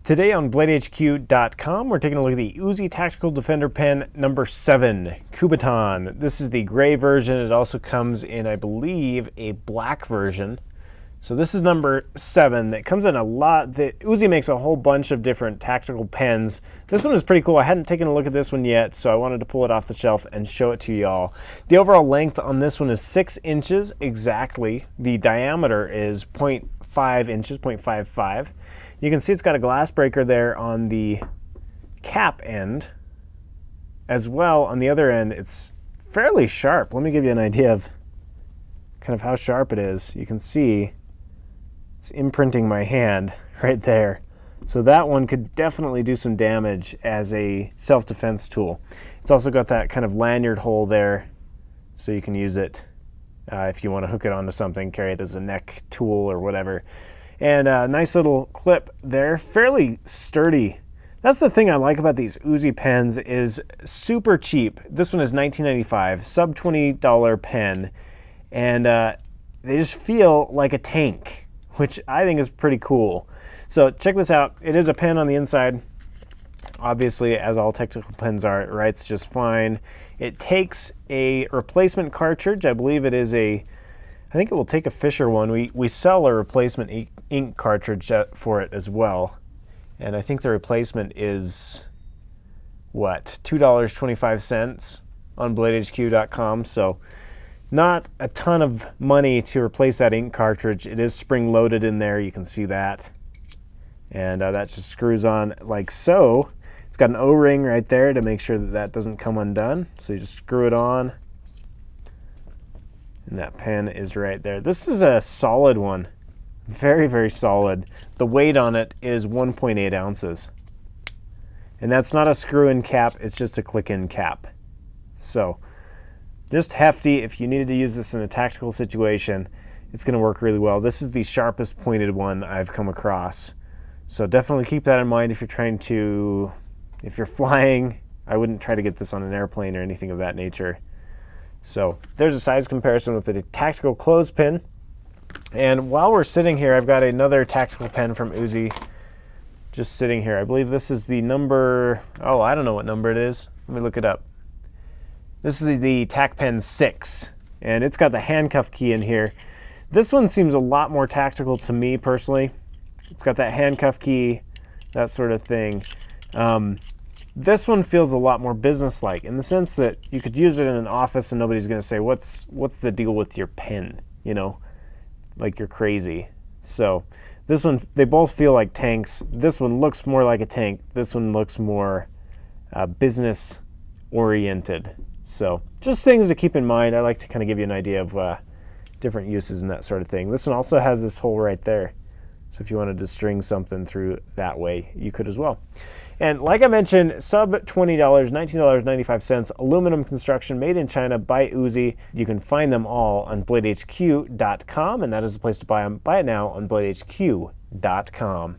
Today on BladeHQ.com, we're taking a look at the UZI Tactical Defender Pen number 7, Kubotan. This is the gray version. It also comes in, I believe, a black version. So this is number 7. It comes in a lot. The UZI makes a whole bunch of different tactical pens. This one is pretty cool. I hadn't taken a look at this one yet, so I wanted to pull it off the shelf and show it to y'all. The overall length on this one is 6 inches exactly. The diameter is 0.5 inches, 0.55. You can see it's got a glass breaker there on the cap end. As well, on the other end, it's fairly sharp. Let me give you an idea of kind of how sharp it is. You can see it's imprinting my hand right there. So that one could definitely do some damage as a self-defense tool. It's also got that kind of lanyard hole there, so you can use it if you want to hook it onto something, carry it as a neck tool or whatever. And a nice little clip there, fairly sturdy. That's the thing I like about these UZI pens, is super cheap. This one is $19.95, sub $20 pen, and they just feel like a tank, which I think is pretty cool. So check this out. It is a pen on the inside. Obviously, as all technical pens are, it writes just fine. It takes a replacement cartridge. I believe it is a, I think it will take a Fisher one. We sell a replacement ink cartridge for it as well. And I think the replacement is, what, $2.25 on BladeHQ.com. So not a ton of money to replace that ink cartridge. It is spring loaded in there, you can see that. And that just screws on like so. It's got an O-ring right there to make sure that that doesn't come undone. So you just screw it on. And that pen is right there. This is a solid one. Very, very solid. The weight on it is 1.8 ounces. And that's not a screw-in cap, it's just a click-in cap. So, just hefty. If you needed to use this in a tactical situation, it's going to work really well. This is the sharpest pointed one I've come across. So definitely keep that in mind if you're trying to, if you're flying. I wouldn't try to get this on an airplane or anything of that nature. So there's a size comparison with the tactical clothespin. And while we're sitting here, I've got another tactical pen from UZI just sitting here. I believe this is the number, oh, I don't know what number it is. Let me look it up. This is the Tack Pen 6, and it's got the handcuff key in here. This one seems a lot more tactical to me personally. It's got that handcuff key, that sort of thing. This one feels a lot more business-like in the sense that you could use it in an office and nobody's going to say, what's the deal with your pen? You know, like you're crazy. So this one, they both feel like tanks. This one looks more like a tank. This one looks more business-oriented. So just things to keep in mind. I like to kind of give you an idea of different uses and that sort of thing. This one also has this hole right there. So if you wanted to string something through that way, you could as well. And like I mentioned, sub $20, $19.95, aluminum construction, made in China by UZI. You can find them all on BladeHQ.com, and that is the place to buy them. Buy it now on BladeHQ.com.